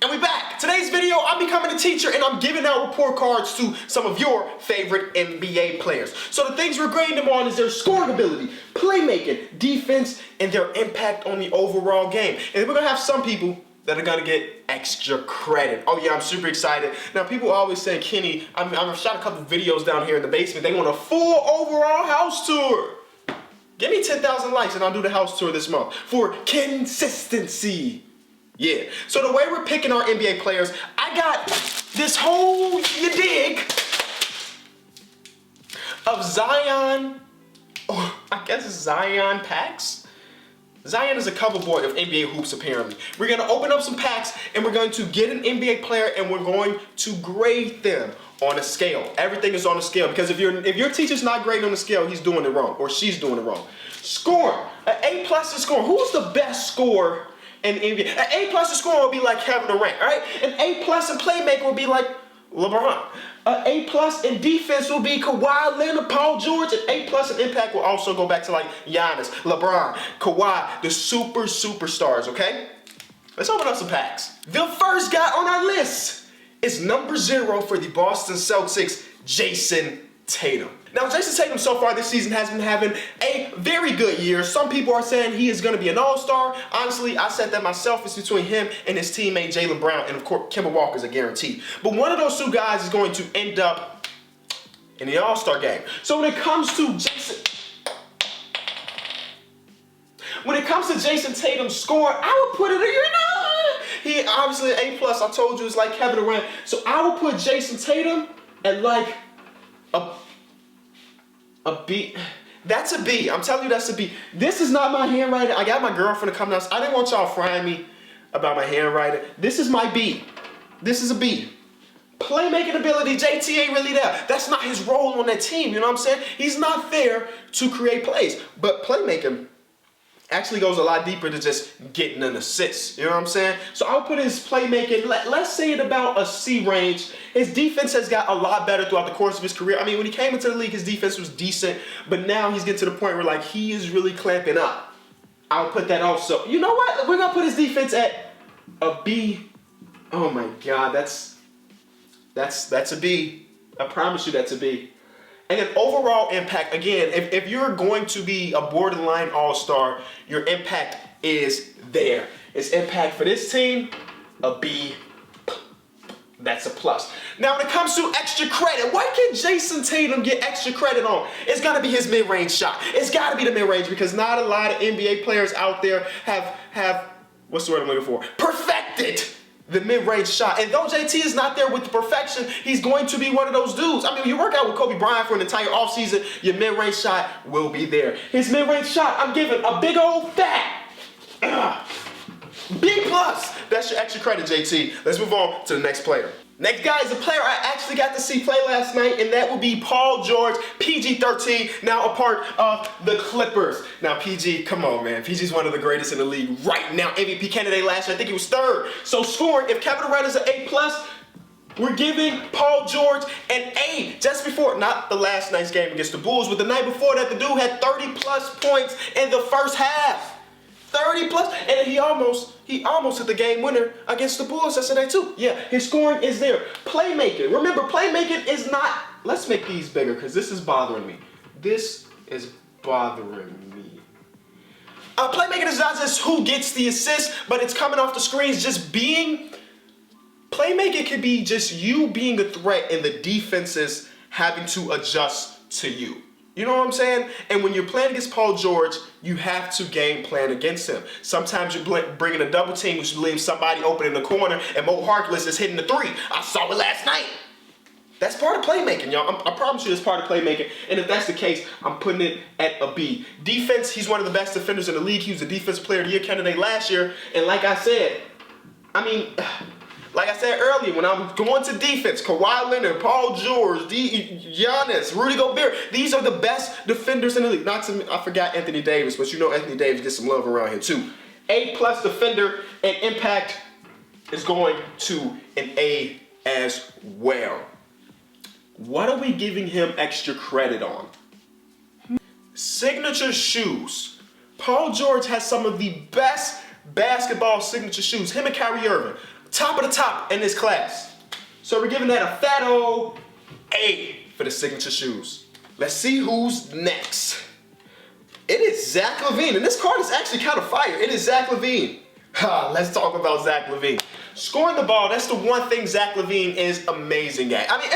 And we back. Today's video, I'm becoming a teacher and I'm giving out report cards to some of your favorite NBA players. So the things we're grading them on is their scoring ability, playmaking, defense, and their impact on the overall game. And we're gonna have some people that are gonna get extra credit. Oh yeah, I'm super excited. Now people always say, Kenny, I've shot a couple videos down here in the basement. They want a full overall house tour. Give me 10,000 likes and I'll do the house tour this month for consistency. Yeah, so the way we're picking our NBA players, I got this whole, you dig, of Zion, I guess it's Zion packs? Zion is a cover boy of NBA hoops apparently. We're gonna open up some packs and we're going to get an NBA player and we're going to grade them on a scale. Everything is on a scale because if your teacher's not grading on the scale, he's doing it wrong or she's doing it wrong. Scoring, an A+ in scoring. Who's the best scorer in NBA? An A+ in scoring will be like Kevin Durant, right? An A+ in playmaking will be like LeBron. An A+ in defense will be Kawhi Leonard, Paul George. An A+ in impact will also go back to like Giannis, LeBron, Kawhi, the superstars, okay? Let's open up some packs. The first guy on our list is number 0 for the Boston Celtics, Jason Tatum. Now, Jason Tatum so far this season has been having a very good year. Some people are saying he is going to be an all-star. Honestly, I said that myself. It's between him and his teammate Jaylen Brown, and of course, Kemba Walker's a guarantee. But one of those two guys is going to end up in the all-star game. So when it comes to Jason Tatum's score, I would put it, he obviously an A+. I told you it's like Kevin Durant. So I would put Jason Tatum at like a B. That's a B. I'm telling you that's a B. This is not my handwriting. I got my girlfriend to come down. I didn't want y'all frying me about my handwriting. This is my B. This is a B. Playmaking ability, JT ain't really there. That's not his role on that team, you know what I'm saying? He's not there to create plays. But playmaking actually goes a lot deeper than just getting an assist. You know what I'm saying? So I'll put his playmaking, let's say it about a C range. His defense has got a lot better throughout the course of his career. I mean, when he came into the league, his defense was decent, but now he's getting to the point where like he is really clamping up. I'll put that also. You know what? We're gonna put his defense at a B. Oh my God, that's a B. I promise you that's a B. And then overall impact, again, if you're going to be a borderline all-star, your impact is there. It's impact for this team, a B. That's a plus. Now, when it comes to extra credit, what can Jason Tatum get extra credit on? It's got to be his mid-range shot. It's got to be the mid-range because not a lot of NBA players out there have what's the word I'm looking for? Perfected the mid-range shot. And though JT is not there with the perfection, he's going to be one of those dudes. I mean, when you work out with Kobe Bryant for an entire offseason, your mid-range shot will be there. His mid-range shot, I'm giving a big old fat B+. That's your extra credit, JT. Let's move on to the next player. Next guy is a player I actually got to see play last night, and that would be Paul George, PG-13, now a part of the Clippers. Now, PG, come on, man. PG's one of the greatest in the league right now. MVP candidate last year. I think he was 3rd. So scoring, if Kevin Durant is an A+, we're giving Paul George an A. Just before, not the last night's game against the Bulls, but the night before that, the dude had 30+ points in the first half. 30+, and he almost hit the game winner against the Bulls yesterday too. Yeah, his scoring is there. Playmaking, remember playmaking is not, let's make these bigger because this is bothering me. This is bothering me. Playmaking is not just who gets the assist, but it's coming off the screens, just being, playmaking could be just you being a threat and the defenses having to adjust to you. You know what I'm saying? And when you're playing against Paul George, you have to game plan against him. Sometimes you're bringing a double team, which leaves somebody open in the corner, and Mo Harkless is hitting the 3. I saw it last night. That's part of playmaking, y'all. I promise you it's part of playmaking. And if that's the case, I'm putting it at a B. Defense, he's one of the best defenders in the league. He was a Defensive Player of the Year candidate last year. And like I said, like I said earlier, when I'm going to defense, Kawhi Leonard, Paul George, Giannis, Rudy Gobert, these are the best defenders in the league. I forgot Anthony Davis, but you know Anthony Davis gets some love around here too. A+ defender and impact is going to an A as well. What are we giving him extra credit on? Signature shoes. Paul George has some of the best basketball signature shoes. Him and Kyrie Irving. Top of the top in this class. So we're giving that a fat old A for the signature shoes. Let's see who's next. It is Zack Lavine, and this card is actually kind of fire. It is Zack Lavine. Let's talk about Zack Lavine. Scoring the ball, that's the one thing Zack Lavine is amazing at. I mean,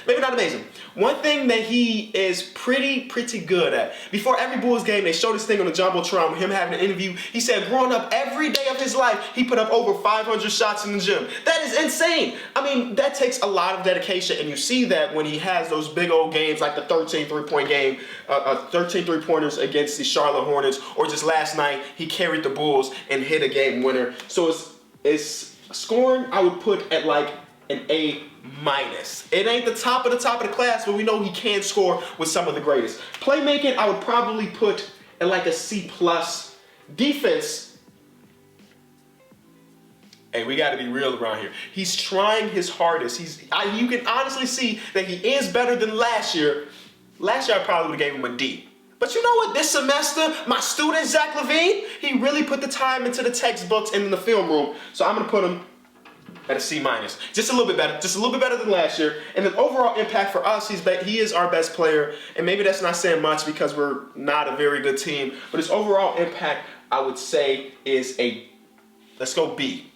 maybe not amazing. One thing that he is pretty good at. Before every Bulls game, they showed this thing on the Jumbotron with him having an interview. He said growing up every day of his life, he put up over 500 shots in the gym. That is insane. I mean, that takes a lot of dedication, and you see that when he has those big old games like the 13 three-point game, 13 three-pointers against the Charlotte Hornets, or just last night, he carried the Bulls and hit a game winner. So it's scoring, I would put at like an A-. It ain't the top of the class, but we know he can score with some of the greatest. Playmaking, I would probably put at like a C+. Defense, hey, we got to be real around here. He's trying his hardest. You can honestly see that he is better than last year. Last year, I probably would have gave him a D. But you know what? This semester, my student, Zack Lavine, he really put the time into the textbooks and in the film room. So I'm going to put him at a C-. Just a little bit better than last year. And then overall impact for us, he is our best player. And maybe that's not saying much because we're not a very good team. But his overall impact, I would say, is let's go B.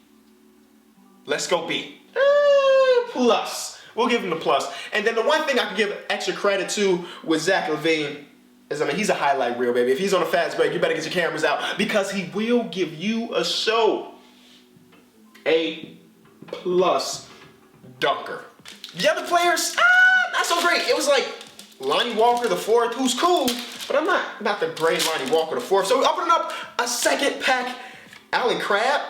Plus. We'll give him the plus. And then the one thing I can give extra credit to with Zack Lavine is, I mean, he's a highlight reel, baby. If he's on a fast break, you better get your cameras out because he will give you a show. A+ dunker. The other players, not so great. It was like Lonnie Walker the fourth, who's cool, but I'm not the great Lonnie Walker the fourth. So we're opening up a second pack. Allen Crabbe.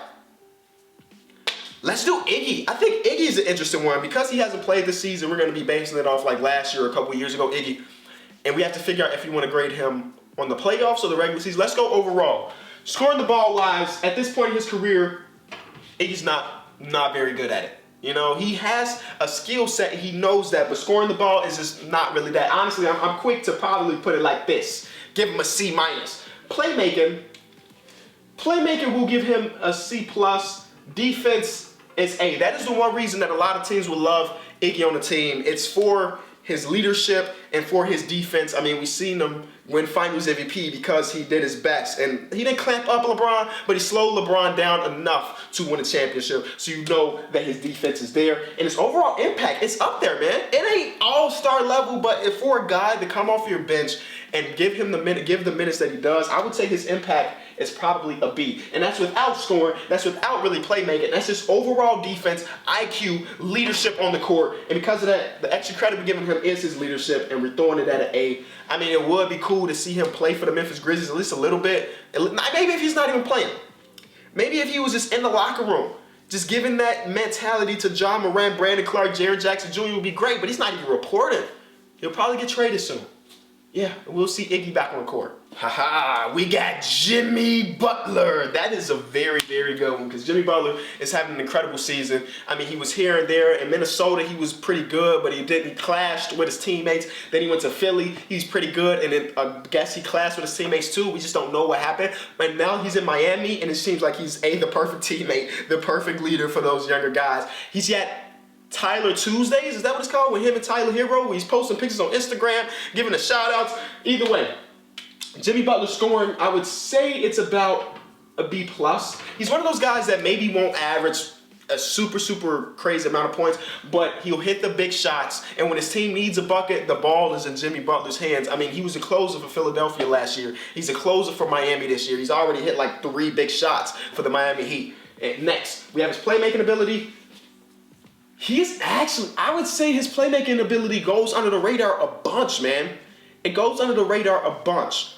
Let's do Iggy. I think Iggy's an interesting one because he hasn't played this season. We're going to be basing it off like last year or a couple years ago, Iggy. And we have to figure out if you want to grade him on the playoffs or the regular season. Let's go overall. Scoring the ball wise, at this point in his career, Iggy's not very good at it. You know, he has a skill set, he knows that, but scoring the ball is just not really that. Honestly, I'm quick to probably put it like this. Give him a C-. Playmaking will give him a C+. Defense is A. That is the one reason that a lot of teams will love Iggy on the team. It's for his leadership and for his defense. I mean, we've seen him win Finals MVP because he did his best. And he didn't clamp up LeBron, but he slowed LeBron down enough to win a championship. So you know that his defense is there. And his overall impact, it's up there, man. It ain't all-star level, but if for a guy to come off your bench and give the minutes that he does, I would say his impact is probably a B. And that's without scoring, that's without really playmaking. That's just overall defense, IQ, leadership on the court. And because of that, the extra credit we're giving him is his leadership, and we're throwing it at an A. I mean, it would be cool to see him play for the Memphis Grizzlies at least a little bit. Maybe if he's not even playing. Maybe if he was just in the locker room, just giving that mentality to John Moran, Brandon Clark, Jaren Jackson Jr. would be great, but he's not even reporting. He'll probably get traded soon. Yeah, we'll see Iggy back on the court. We got Jimmy Butler. That is a very good one because Jimmy Butler is having an incredible season. I mean, he was here and there. In Minnesota, he was pretty good, but he clashed with his teammates. Then he went to Philly. He's pretty good, and then I guess he clashed with his teammates too. We just don't know what happened. But now he's in Miami, and it seems like he's the perfect teammate, the perfect leader for those younger guys. He's yet Tyler Tuesdays, is that what it's called? With him and Tyler Hero, where he's posting pictures on Instagram, giving the shout outs. Either way, Jimmy Butler scoring, I would say it's about a B+. He's one of those guys that maybe won't average a super crazy amount of points, but he'll hit the big shots. And when his team needs a bucket, the ball is in Jimmy Butler's hands. I mean, he was a closer for Philadelphia last year. He's a closer for Miami this year. He's already hit like 3 big shots for the Miami Heat. And next, we have his playmaking ability. He's actually, I would say his playmaking ability goes under the radar a bunch, man. It goes under the radar a bunch.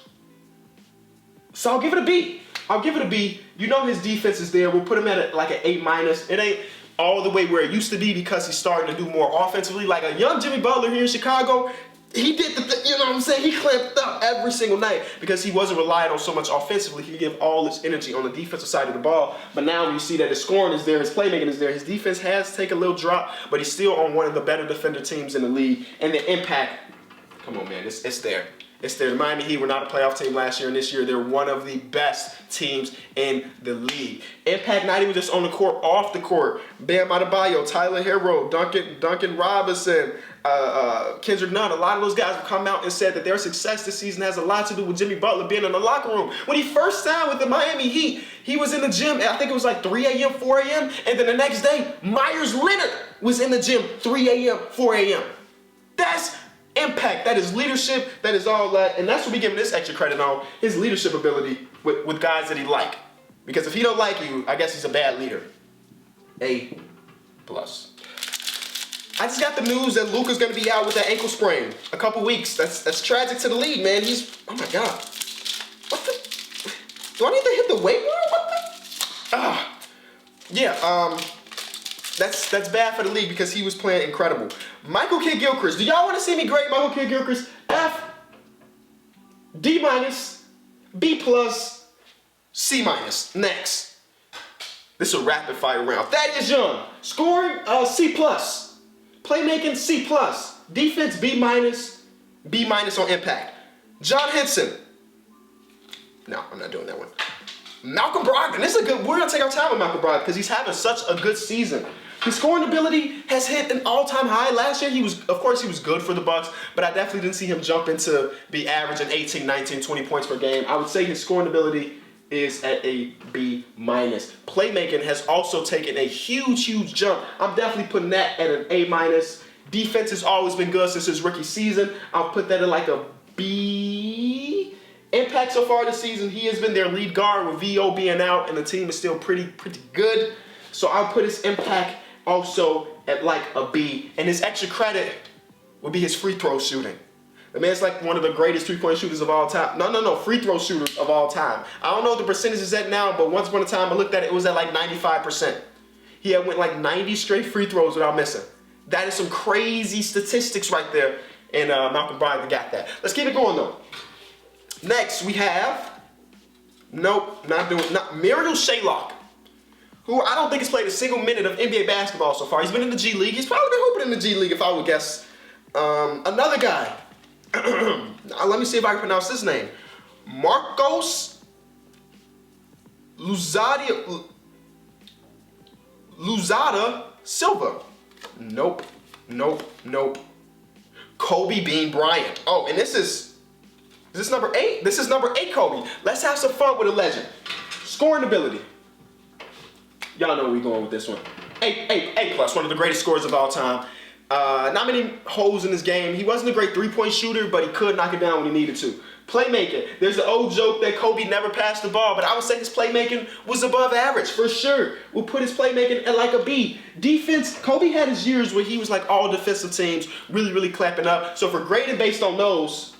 So I'll give it a B. You know his defense is there. We'll put him at like an A-. It ain't all the way where it used to be because he's starting to do more offensively. Like a young Jimmy Butler here in Chicago, he did you know what I'm saying? He clamped up every single night because he wasn't relying on so much offensively. He gave all his energy on the defensive side of the ball. But now you see that his scoring is there, his playmaking is there. His defense has taken a little drop, but he's still on one of the better defender teams in the league. And the impact, come on, man, it's there. It's there. The Miami Heat were not a playoff team last year, and this year they're one of the best teams in the league. Impact not even just on the court, off the court. Bam Adebayo, Tyler Hero, Duncan Robinson, Kendrick Nunn. A lot of those guys have come out and said that their success this season has a lot to do with Jimmy Butler being in the locker room. When he first signed with the Miami Heat, he was in the gym, I think it was like 3 a.m., 4 a.m., and then the next day, Myers Leonard was in the gym 3 a.m., 4 a.m. That's impact. That is leadership. That is all that. And that's what we give him this extra credit on, his leadership ability with guys that he like. Because if he don't like you, I guess he's a bad leader. A+. I just got the news that Luka's going to be out with that ankle sprain a couple weeks. That's tragic to the league, man. Oh my God. What the? Do I need to hit the weight room? What the? Yeah, that's bad for the league because he was playing incredible. Michael Kidd-Gilchrist. Do y'all want to see me grade Michael Kidd-Gilchrist? F, D-, B+, C-. Next. This is a rapid fire round. Thaddeus Young. Scoring, C+. Playmaking, C+. Defense, B-, B- on impact. John Henson. No, I'm not doing that one. Malcolm Brogdon. This is a good. We're gonna take our time with Malcolm Brogdon because he's having such a good season. His scoring ability has hit an all-time high. Last year, of course, he was good for the Bucks, but I definitely didn't see him jump into be averaging 18, 19, 20 points per game. I would say his scoring ability is at a B-. Playmaking has also taken a huge jump. I'm definitely putting that at an A-. Defense has always been good since his rookie season. I'll put that at like a B. Impact so far this season, he has been their lead guard with VO being out, and the team is still pretty good. So I'll put his impact also at like a B. And his extra credit would be his free throw shooting. The man's like one of the greatest three-point shooters of all time. No, free throw shooters of all time. I don't know what the percentage is at now, but once upon a time I looked at it, it was at like 95%. He had went like 90 straight free throws without missing. That is some crazy statistics right there, and Malcolm Brogdon got that. Let's keep it going though. Next, we have, Muriel Shaylock, who I don't think has played a single minute of NBA basketball so far. He's been in the G League. He's probably been hooping in the G League, if I would guess. Another guy, let me see if I can pronounce his name. Marcos Luzada Silva. Nope. Kobe Bean Bryant. Oh, and is this number 8? This is number 8, Kobe. Let's have some fun with a legend. Scoring ability. Y'all know where we're going with this one. A+, one of the greatest scorers of all time. Not many holes in his game. He wasn't a great three-point shooter, but he could knock it down when he needed to. Playmaking. There's the old joke that Kobe never passed the ball, but I would say his playmaking was above average, for sure. We'll put his playmaking at like a B. Defense, Kobe had his years where he was like all defensive teams, really clapping up. So for grading based on those,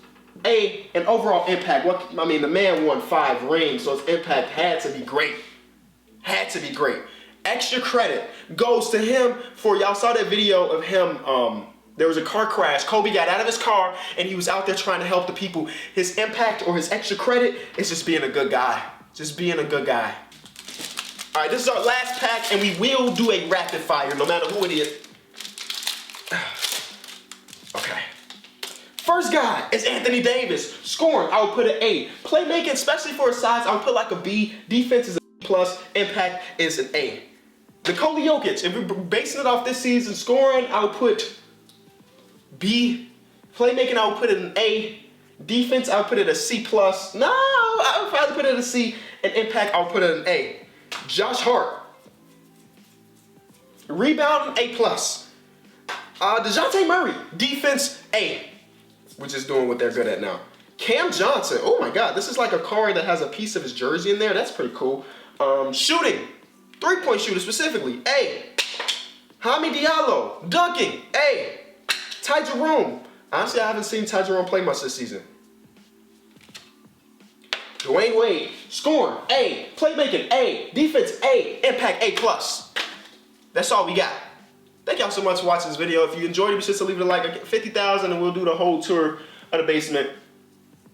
A, and overall impact. The man won 5 rings, so his impact had to be great. Extra credit goes to him for, y'all saw that video of him, there was a car crash. Kobe got out of his car and he was out there trying to help the people. His impact or his extra credit is just being a good guy. All right, this is our last pack and we will do a rapid fire no matter who it is. Okay. First guy is Anthony Davis. Scoring, I would put an A. Playmaking, especially for his size, I would put like a B. Defense is a B+. Impact is an A. Nikola Jokic, if we're basing it off this season, scoring, I would put B. Playmaking, I would put it an A. Defense, I would put it a C+. No, I would probably put it a C. And impact, I would put it an A. Josh Hart. Rebounding, A+. DeJounte Murray. Defense, A. We're just doing what they're good at now. Cam Johnson. Oh my God, this is like a card that has a piece of his jersey in there. That's pretty cool. Shooting. 3-point shooter specifically, A. Hami Diallo. Dunking, A. Ty Jerome. Honestly, I haven't seen Ty Jerome play much this season. Dwayne Wade. Scoring, A. Playmaking, A. Defense, A. Impact, A+. That's all we got. Thank y'all so much for watching this video. If you enjoyed it, be sure to leave it a like. 50,000 and we'll do the whole tour of the basement.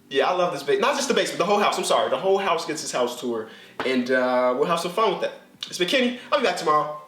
Yeah, I love this basement. Not just the basement, the whole house. I'm sorry. The whole house gets his house tour. And we'll have some fun with that. It's been Kenny. I'll be back tomorrow.